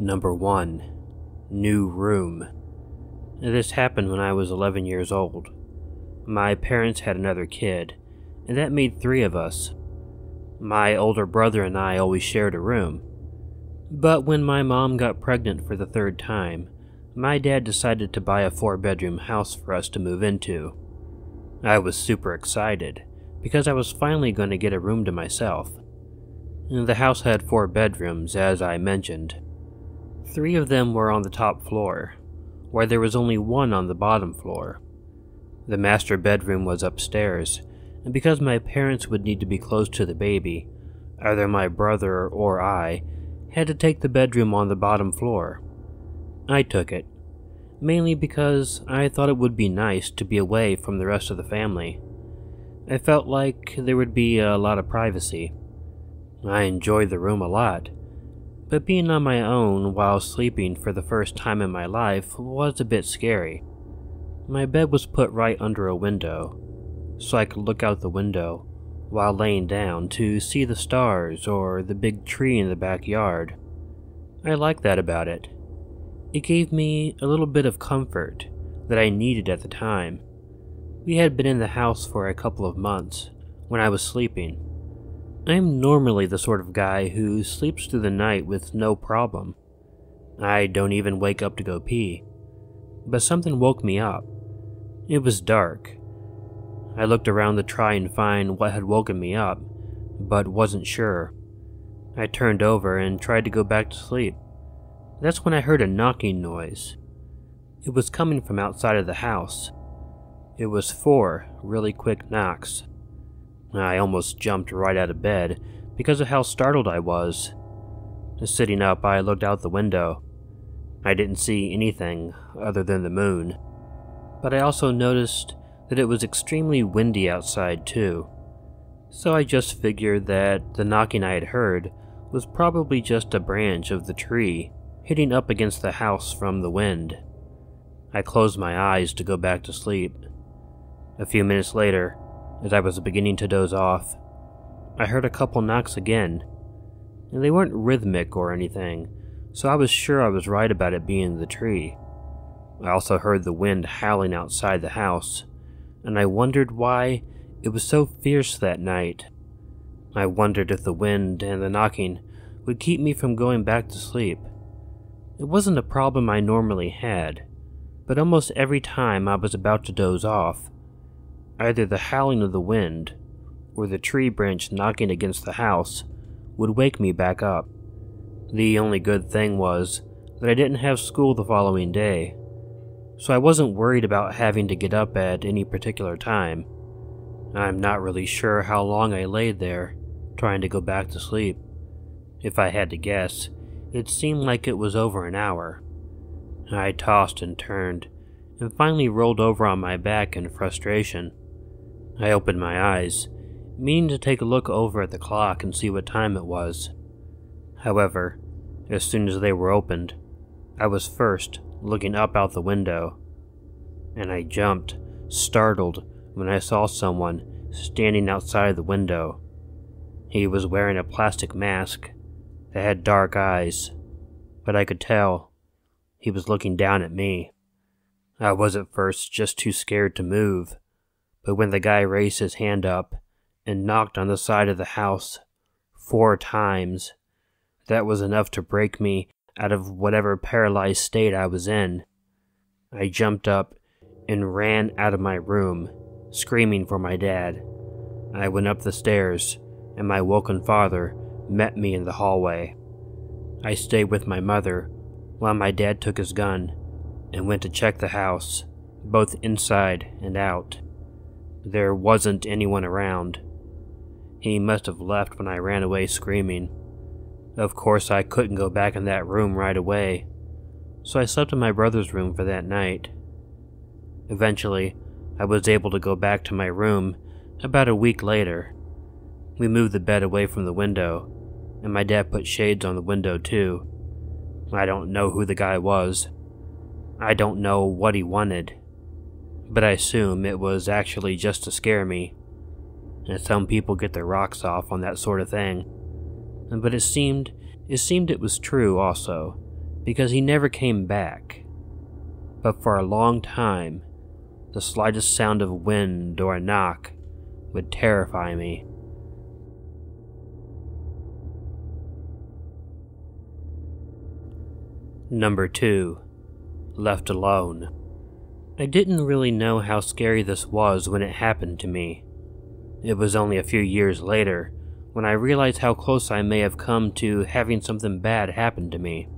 Number 1. New room. This happened when I was 11 years old. My parents had another kid, and that made 3 of us. My older brother and I always shared a room. But when my mom got pregnant for the 3rd time, my dad decided to buy a 4-bedroom house for us to move into. I was super excited, because I was finally going to get a room to myself. The house had 4 bedrooms, as I mentioned. 3 of them were on the top floor, where there was only 1 on the bottom floor. The master bedroom was upstairs, and because my parents would need to be close to the baby, either my brother or I had to take the bedroom on the bottom floor. I took it, mainly because I thought it would be nice to be away from the rest of the family. I felt like there would be a lot of privacy. I enjoyed the room a lot, but being on my own while sleeping for the first time in my life was a bit scary. My bed was put right under a window, so I could look out the window while laying down to see the stars or the big tree in the backyard. I liked that about it. It gave me a little bit of comfort that I needed at the time. We had been in the house for a couple of months when I was sleeping. I'm normally the sort of guy who sleeps through the night with no problem. I don't even wake up to go pee. But something woke me up. It was dark. I looked around to try and find what had woken me up, but wasn't sure. I turned over and tried to go back to sleep. That's when I heard a knocking noise. It was coming from outside of the house. It was 4 really quick knocks. I almost jumped right out of bed because of how startled I was. Sitting up, I looked out the window. I didn't see anything other than the moon, but I also noticed that it was extremely windy outside too. So I just figured that the knocking I had heard was probably just a branch of the tree hitting up against the house from the wind. I closed my eyes to go back to sleep. A few minutes later, as I was beginning to doze off, I heard a couple knocks again, and they weren't rhythmic or anything, so I was sure I was right about it being the tree. I also heard the wind howling outside the house, and I wondered why it was so fierce that night. I wondered if the wind and the knocking would keep me from going back to sleep. It wasn't a problem I normally had, but almost every time I was about to doze off, either the howling of the wind or the tree branch knocking against the house would wake me back up. The only good thing was that I didn't have school the following day, so I wasn't worried about having to get up at any particular time. I'm not really sure how long I laid there, trying to go back to sleep. If I had to guess, it seemed like it was over an hour. I tossed and turned, and finally rolled over on my back in frustration. I opened my eyes, meaning to take a look over at the clock and see what time it was. However, as soon as they were opened, I was first looking up out the window, and I jumped, startled, when I saw someone standing outside the window. He was wearing a plastic mask that had dark eyes, but I could tell he was looking down at me. I was at first just too scared to move, but when the guy raised his hand up and knocked on the side of the house 4 times, that was enough to break me out of whatever paralyzed state I was in. I jumped up and ran out of my room, screaming for my dad. I went up the stairs, and my woken father met me in the hallway. I stayed with my mother while my dad took his gun and went to check the house, both inside and out. There wasn't anyone around. He must have left when I ran away screaming. Of course, I couldn't go back in that room right away, so I slept in my brother's room for that night. Eventually, I was able to go back to my room about a week later. We moved the bed away from the window, and my dad put shades on the window too. I don't know who the guy was. I don't know what he wanted, but I assume it was actually just to scare me. And some people get their rocks off on that sort of thing. But it seemed it was true also, because he never came back. But for a long time, the slightest sound of wind or a knock would terrify me. Number 2. Left alone. I didn't really know how scary this was when it happened to me. It was only a few years later when I realized how close I may have come to having something bad happen to me.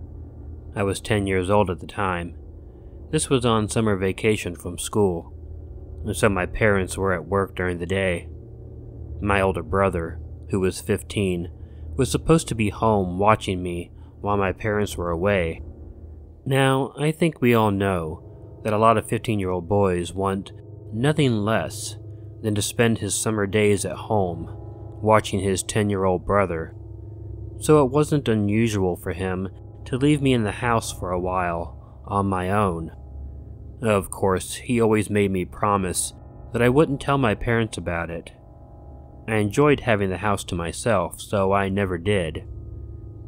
I was 10 years old at the time. This was on summer vacation from school, and so my parents were at work during the day. My older brother, who was 15, was supposed to be home watching me while my parents were away. Now, I think we all know that a lot of 15-year-old boys want nothing less than to spend his summer days at home watching his 10-year-old brother. So it wasn't unusual for him to leave me in the house for a while on my own. Of course, he always made me promise that I wouldn't tell my parents about it. I enjoyed having the house to myself, so I never did.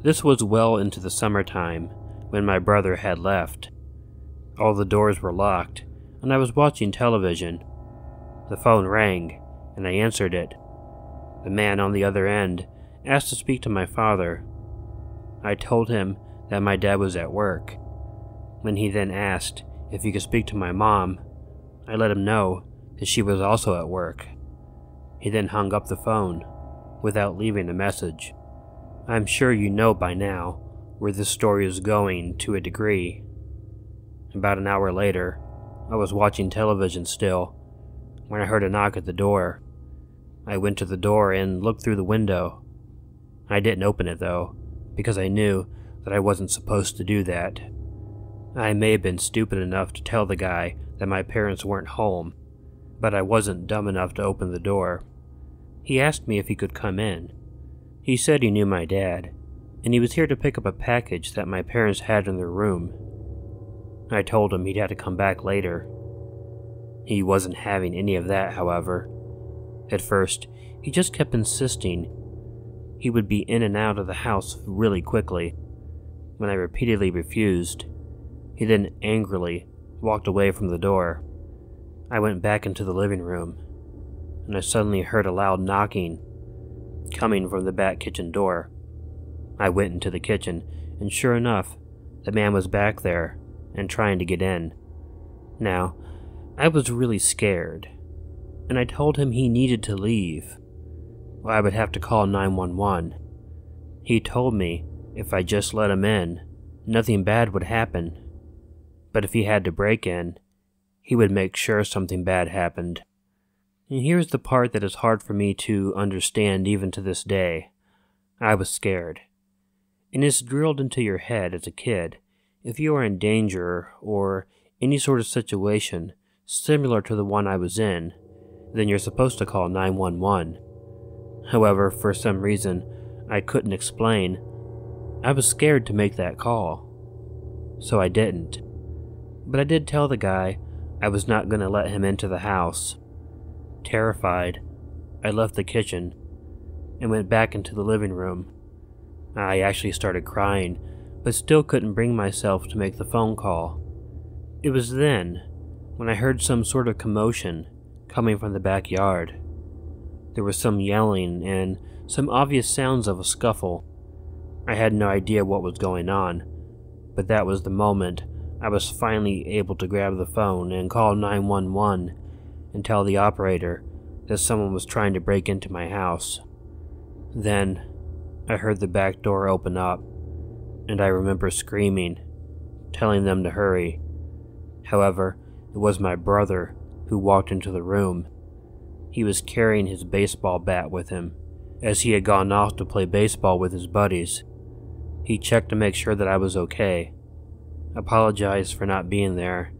This was well into the summertime when my brother had left. All the doors were locked, and I was watching television. The phone rang, and I answered it. The man on the other end asked to speak to my father. I told him that my dad was at work. When he then asked if he could speak to my mom, I let him know that she was also at work. He then hung up the phone without leaving a message. I'm sure you know by now where this story is going to a degree. About an hour later, I was watching television still when I heard a knock at the door. I went to the door and looked through the window. I didn't open it though, because I knew that I wasn't supposed to do that. I may have been stupid enough to tell the guy that my parents weren't home, but I wasn't dumb enough to open the door. He asked me if he could come in. He said he knew my dad, and he was here to pick up a package that my parents had in their room. I told him he'd have to come back later. He wasn't having any of that, however. At first, he just kept insisting he would be in and out of the house really quickly. When I repeatedly refused, he then angrily walked away from the door. I went back into the living room, and I suddenly heard a loud knocking coming from the back kitchen door. I went into the kitchen, and sure enough, the man was back there and trying to get in. Now, I was really scared, and I told him he needed to leave, or I would have to call 911. He told me if I just let him in, nothing bad would happen, but if he had to break in, he would make sure something bad happened. And here's the part that is hard for me to understand even to this day. I was scared. And it's drilled into your head as a kid. If you are in danger or any sort of situation similar to the one I was in, then you're supposed to call 911. However, for some reason I couldn't explain, I was scared to make that call. So I didn't. But I did tell the guy I was not going to let him into the house. Terrified, I left the kitchen and went back into the living room. I actually started crying, but still couldn't bring myself to make the phone call. It was then when I heard some sort of commotion coming from the backyard. There was some yelling and some obvious sounds of a scuffle. I had no idea what was going on, but that was the moment I was finally able to grab the phone and call 911 and tell the operator that someone was trying to break into my house. Then I heard the back door open up, and I remember screaming, telling them to hurry. However, it was my brother who walked into the room. He was carrying his baseball bat with him, as he had gone off to play baseball with his buddies. He checked to make sure that I was okay, apologized for not being there,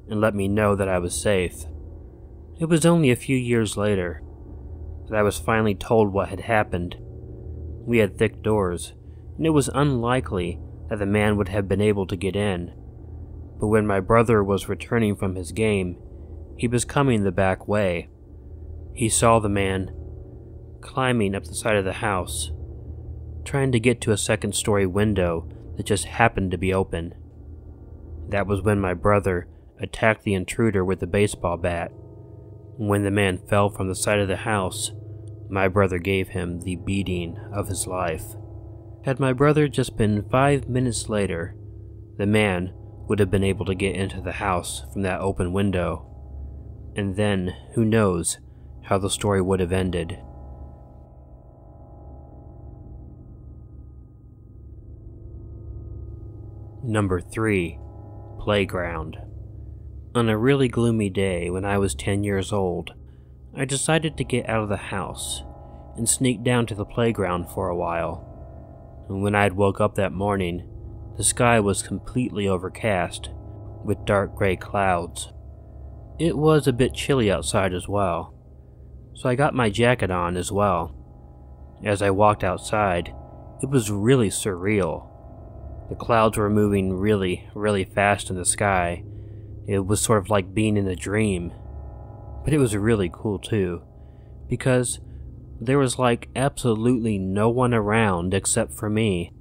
and let me know that I was safe. It was only a few years later that I was finally told what had happened. We had thick doors, and it was unlikely that the man would have been able to get in. But when my brother was returning from his game, he was coming the back way. He saw the man climbing up the side of the house, trying to get to a second-story window that just happened to be open. That was when my brother attacked the intruder with a baseball bat. When the man fell from the side of the house, my brother gave him the beating of his life. Had my brother just been 5 minutes later, the man would have been able to get into the house from that open window. And then, who knows how the story would have ended. Number 3. Playground. On a really gloomy day when I was 10 years old, I decided to get out of the house and sneak down to the playground for a while. And when I had woke up that morning, the sky was completely overcast with dark gray clouds. It was a bit chilly outside as well, so I got my jacket on as well. As I walked outside, it was really surreal. The clouds were moving really fast in the sky. It was sort of like being in a dream. But it was really cool too, because there was like absolutely no one around except for me.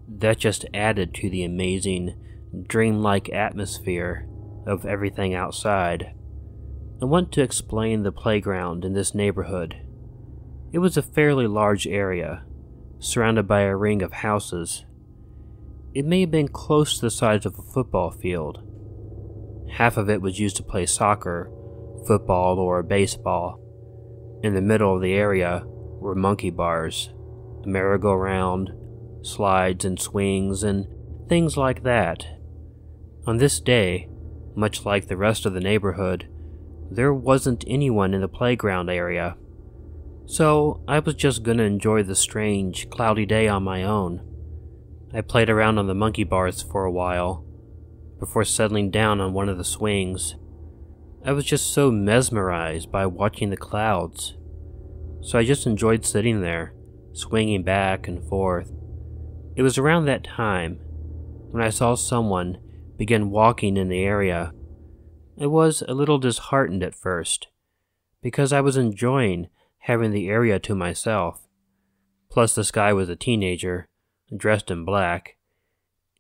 That just added to the amazing, dreamlike atmosphere of everything outside. I want to explain the playground in this neighborhood. It was a fairly large area, surrounded by a ring of houses. It may have been close to the size of a football field. Half of it was used to play soccer, football, or baseball. In the middle of the area were monkey bars, a merry-go-round, slides and swings, and things like that. On this day, much like the rest of the neighborhood, there wasn't anyone in the playground area. So I was just gonna enjoy the strange, cloudy day on my own. I played around on the monkey bars for a while, before settling down on one of the swings. I was just so mesmerized by watching the clouds, so I just enjoyed sitting there, swinging back and forth. It was around that time when I saw someone begin walking in the area. I was a little disheartened at first, because I was enjoying having the area to myself. Plus this guy was a teenager, dressed in black,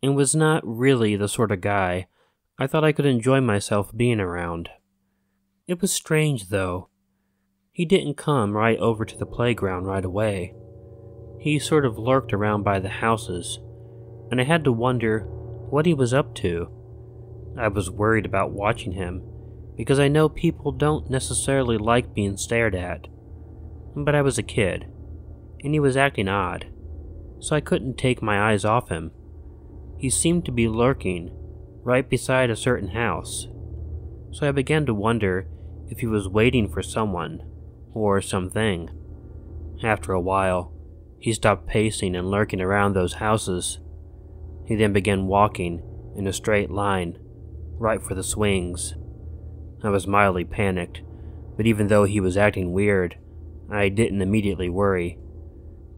and was not really the sort of guy I thought I could enjoy myself being around. It was strange, though. He didn't come right over to the playground right away. He sort of lurked around by the houses, and I had to wonder what he was up to. I was worried about watching him, because I know people don't necessarily like being stared at. But I was a kid, and he was acting odd, so I couldn't take my eyes off him. He seemed to be lurking right beside a certain house, so I began to wonder if he was waiting for someone or something. After a while, he stopped pacing and lurking around those houses. He then began walking in a straight line right for the swings. I was mildly panicked, but even though he was acting weird, I didn't immediately worry.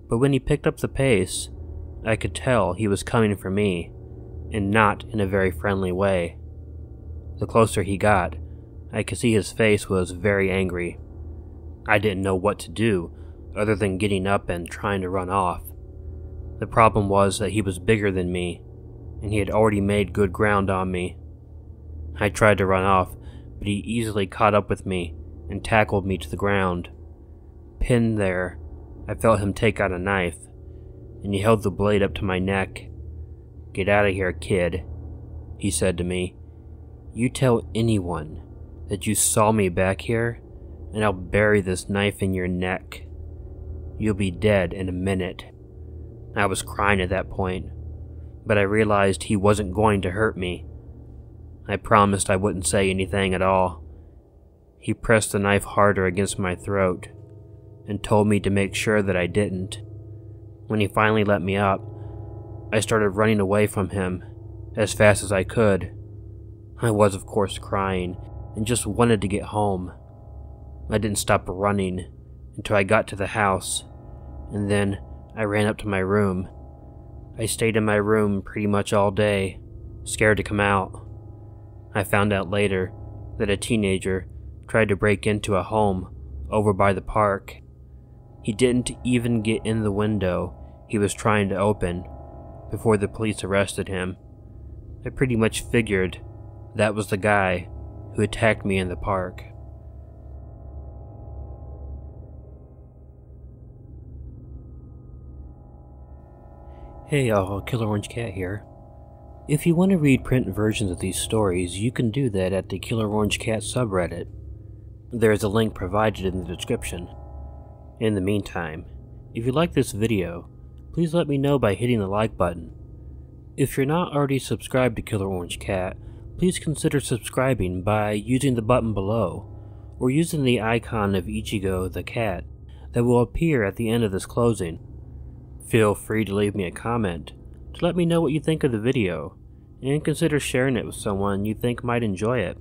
But when he picked up the pace, I could tell he was coming for me, and not in a very friendly way. The closer he got, I could see his face was very angry. I didn't know what to do other than getting up and trying to run off. The problem was that he was bigger than me, and he had already made good ground on me. I tried to run off, but he easily caught up with me and tackled me to the ground. Pinned there, I felt him take out a knife, and he held the blade up to my neck. "Get out of here, kid," he said to me. "You tell anyone that you saw me back here, and I'll bury this knife in your neck. You'll be dead in a minute." I was crying at that point, but I realized he wasn't going to hurt me. I promised I wouldn't say anything at all. He pressed the knife harder against my throat and told me to make sure that I didn't. When he finally let me up, I started running away from him as fast as I could. I was, of course, crying and just wanted to get home. I didn't stop running until I got to the house, and then I ran up to my room. I stayed in my room pretty much all day, scared to come out. I found out later that a teenager tried to break into a home over by the park. He didn't even get in the window he was trying to open before the police arrested him. I pretty much figured that was the guy who attacked me in the park. Hey y'all, Killer Orange Cat here. If you want to read print versions of these stories, you can do that at the Killer Orange Cat subreddit. There is a link provided in the description. In the meantime, if you like this video, please let me know by hitting the like button. If you're not already subscribed to Killer Orange Cat, please consider subscribing by using the button below, or using the icon of Ichigo the cat that will appear at the end of this closing. Feel free to leave me a comment to let me know what you think of the video, and consider sharing it with someone you think might enjoy it.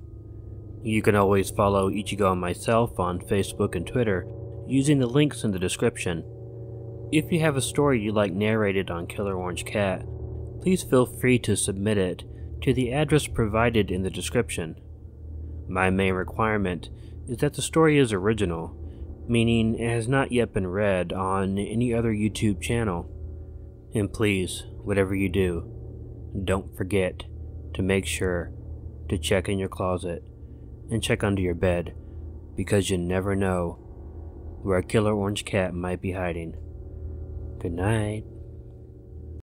You can always follow Ichigo and myself on Facebook and Twitter using the links in the description. If you have a story you'd like narrated on Killer Orange Cat, please feel free to submit it to the address provided in the description. My main requirement is that the story is original, meaning it has not yet been read on any other YouTube channel. And please, whatever you do, don't forget to make sure to check in your closet and check under your bed, because you never know where a Killer Orange Cat might be hiding. Good night.